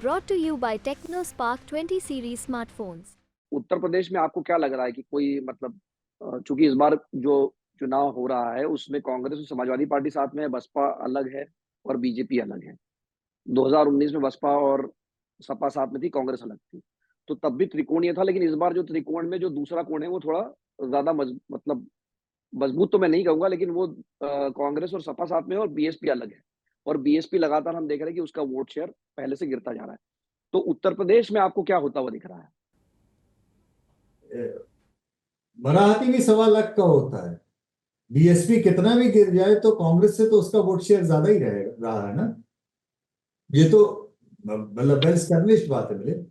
Brought to you by TechnoSpark 20 series smartphones. Uttar Pradesh में आपको क्या लग रहा है कि कोई मतलब चूंकि इस बार जो चुनाव हो रहा है उसमें कांग्रेस और समाजवादी पार्टी साथ में है, बसपा अलग है और बीजेपी अलग है। 2019 में बसपा और सपा साथ में थी, कांग्रेस अलग थी। तो तब भी त्रिकोणीय था, लेकिन इस बार जो त्रिकोण में जो दूसरा कोण है वो थोड़ा ज्यादा मतलब मजबूत तो मैं नहीं कहूंगा, लेकिन वो कांग्रेस और सपा साथ में है और बीएसपी अलग है। और बीएसपी लगातार हम देख रहे हैं कि उसका वोट शेयर पहले से गिरता जा रहा है। तो उत्तर प्रदेश में आपको क्या होता हुआ दिख रहा है? मराठी भी 1.25 लाख का होता है। बीएसपी कितना भी गिर जाए तो कांग्रेस से तो उसका वोट शेयर ज्यादा ही रहा है ना। ये तो मतलब वेल स्टैब्लिश्ड बात है। मेरे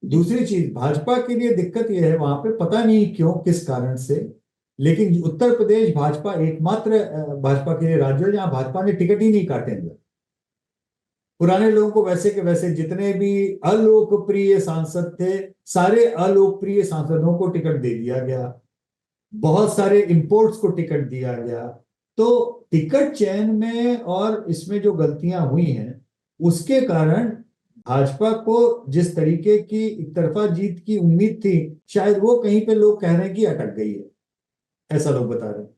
दूसरी चीज, भाजपा के लिए दिक्कत यह है, वहां पे पता नहीं क्यों किस कारण से, लेकिन उत्तर प्रदेश भाजपा एकमात्र भाजपा के लिए राज्य है जहां भाजपा ने टिकट ही नहीं काटे हैं। पुराने लोगों को वैसे के वैसे जितने भी अलोकप्रिय सांसद थे, सारे अलोकप्रिय सांसदों को टिकट दे दिया गया। बहुत सारे इंपोर्ट्स को टिकट दिया गया। तो टिकट चयन में और इसमें जो गलतियां हुई हैं उसके कारण भाजपा को जिस तरीके की एक तरफा जीत की उम्मीद थी, शायद वो कहीं पे लोग कह रहे हैं कि अटक गई है। ऐसा लोग बता रहे हैं,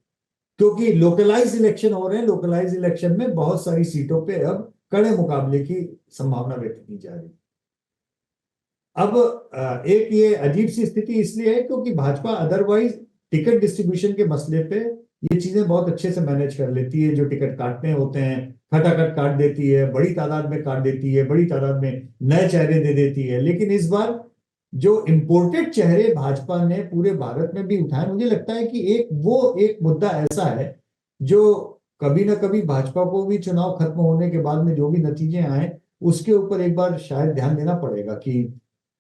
क्योंकि लोकलाइज इलेक्शन हो रहे हैं। लोकलाइज इलेक्शन में बहुत सारी सीटों पे अब कड़े मुकाबले की संभावना व्यक्त की जा रही है। अब एक ये अजीब सी स्थिति इसलिए है क्योंकि भाजपा अदरवाइज टिकट डिस्ट्रीब्यूशन के मसले पे ये चीजें बहुत अच्छे से मैनेज कर लेती है। जो टिकट काटने होते हैं खटाखट काट देती है, बड़ी तादाद में काट देती है, बड़ी तादाद में नए चेहरे दे देती है। लेकिन इस बार जो इंपोर्टेड चेहरे भाजपा ने पूरे भारत में भी उठाए, मुझे लगता है कि एक मुद्दा ऐसा है जो कभी ना कभी भाजपा को भी चुनाव खत्म होने के बाद में जो भी नतीजे आए उसके ऊपर एक बार शायद ध्यान देना पड़ेगा कि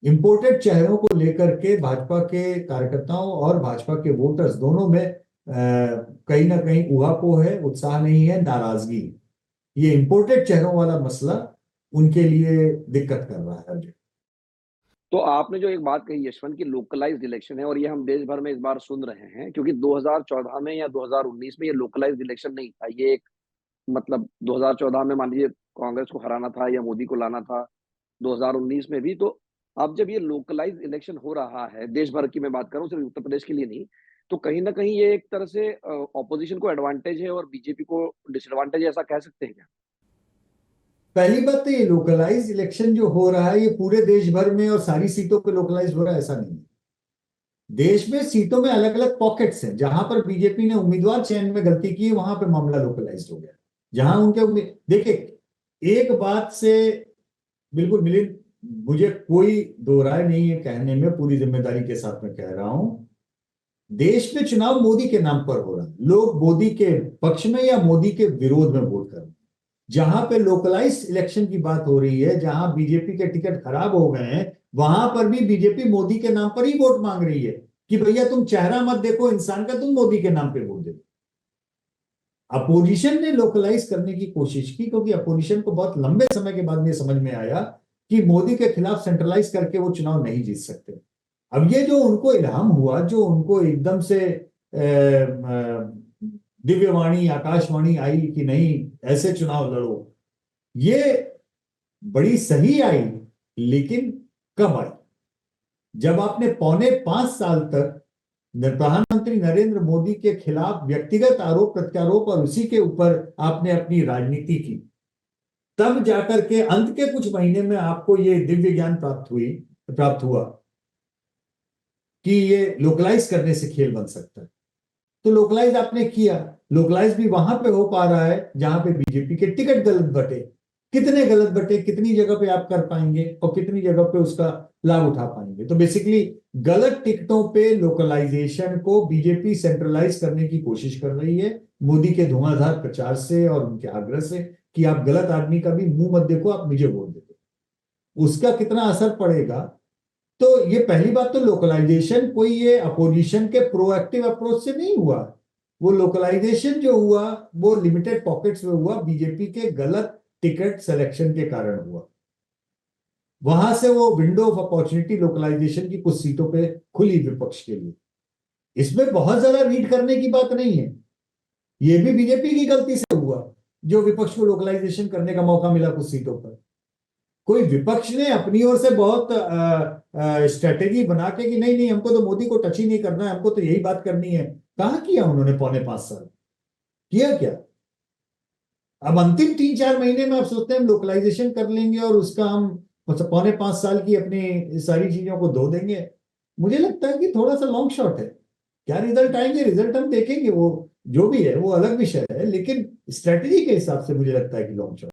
इंपोर्टेड चेहरों को लेकर के भाजपा के कार्यकर्ताओं और भाजपा के वोटर्स दोनों में कहीं ना कहीं ऊहापोह है, उत्साह नहीं है, नाराजगी है। ये इंपोर्टेड चेहरों वाला मसला उनके लिए दिक्कत कर रहा है। तो आपने जो एक बात कही यशवंत की लोकलाइज्ड इलेक्शन है, और ये हम देश भर में इस बार सुन रहे हैं, क्योंकि 2014 में या 2019 में ये लोकलाइज्ड इलेक्शन नहीं था। ये एक मतलब 2014 में मान लीजिए कांग्रेस को हराना था या मोदी को लाना था, 2019 में भी। तो अब जब ये लोकलाइज्ड इलेक्शन हो रहा है, देश भर की मैं बात कर रहा हूँ, सिर्फ उत्तर प्रदेश के लिए नहीं, तो कहीं ना कहीं ये एक तरह से ऑपोजिशन को एडवांटेज है और बीजेपी को डिसएडवांटेज है, ऐसा कह सकते हैं क्या? पहली बात तो ये लोकलाइज इलेक्शन जो हो रहा है ये पूरे देश भर में और सारी सीटों पे लोकलाइज हो रहा है ऐसा नहीं है। देश में सीटों में अलग अलग पॉकेट्स हैं जहां पर बीजेपी ने उम्मीदवार चयन में गलती की, वहां पे मामला लोकलाइज हो गया। जहां उनके देखिए, एक बात से बिल्कुल मिलित, मुझे कोई दो राय नहीं है कहने में, पूरी जिम्मेदारी के साथ में कह रहा हूं, देश में चुनाव मोदी के नाम पर हो रहा है। लोग मोदी के पक्ष में या मोदी के विरोध में वोट कर रहे हैं। जहां पे लोकलाइज इलेक्शन की बात हो रही है, जहां बीजेपी के टिकट खराब हो गए हैं, वहां पर भी बीजेपी मोदी के नाम पर ही वोट मांग रही है कि भैया तुम चेहरा मत देखो इंसान का, तुम मोदी के नाम पे वोट दे दो। अपोजिशन ने लोकलाइज करने की कोशिश की क्योंकि अपोजिशन को बहुत लंबे समय के बाद में समझ में आया कि मोदी के खिलाफ सेंट्रलाइज करके वो चुनाव नहीं जीत सकते। अब ये जो उनको इल्हाम हुआ, जो उनको एकदम से दिव्यवाणी आकाशवाणी आई कि नहीं ऐसे चुनाव लड़ो, ये बड़ी सही आई। लेकिन कब आई? जब आपने 4.25 साल तक प्रधानमंत्री नरेंद्र मोदी के खिलाफ व्यक्तिगत आरोप प्रत्यारोप और उसी के ऊपर आपने अपनी राजनीति की, तब जाकर के अंत के कुछ महीने में आपको ये दिव्य ज्ञान प्राप्त हुआ कि ये लोकलाइज करने से खेल बन सकता है। तो लोकलाइज आपने किया। लोकलाइज भी वहां पे हो पा रहा है जहां पे बीजेपी के टिकट गलत बटे। कितने गलत बटे, कितनी जगह पे आप कर पाएंगे और कितनी जगह पे उसका लाभ उठा पाएंगे? तो बेसिकली गलत टिकटों पे लोकलाइजेशन को बीजेपी सेंट्रलाइज करने की कोशिश कर रही है मोदी के धुआंधार प्रचार से और उनके आग्रह से कि आप गलत आदमी का भी मुंह मत देखो, आप मुझे वोट दे दो। उसका कितना असर पड़ेगा? तो ये पहली बात, तो लोकलाइजेशन कोई ये अपोजिशन के प्रोएक्टिव अप्रोच से नहीं हुआ। वो लोकलाइजेशन जो हुआ वो लिमिटेड पॉकेट्स में हुआ, बीजेपी के गलत टिकट सिलेक्शन के कारण हुआ। वहां से वो विंडो ऑफ अपॉर्चुनिटी लोकलाइजेशन की कुछ सीटों पे खुली विपक्ष के लिए। इसमें बहुत ज्यादा रीड करने की बात नहीं है। ये भी बीजेपी की गलती से हुआ जो विपक्ष को लोकलाइजेशन करने का मौका मिला कुछ सीटों पर। कोई विपक्ष ने अपनी ओर से बहुत स्ट्रेटेजी बना के कि नहीं नहीं हमको तो मोदी को टच ही नहीं करना है, हमको तो यही बात करनी है, कहाँ किया उन्होंने? 4.5 साल किया क्या? अब अंतिम 3-4 महीने में आप सोचते हैं हम लोकलाइजेशन कर लेंगे और उसका हम 4.5 साल की अपनी सारी चीजों को धो देंगे। मुझे लगता है कि थोड़ा सा लॉन्ग शॉट है। क्या रिजल्ट आएंगे, रिजल्ट हम देखेंगे, वो जो भी है वो अलग विषय है, लेकिन स्ट्रेटेजी के हिसाब से मुझे लगता है कि लॉन्ग शॉट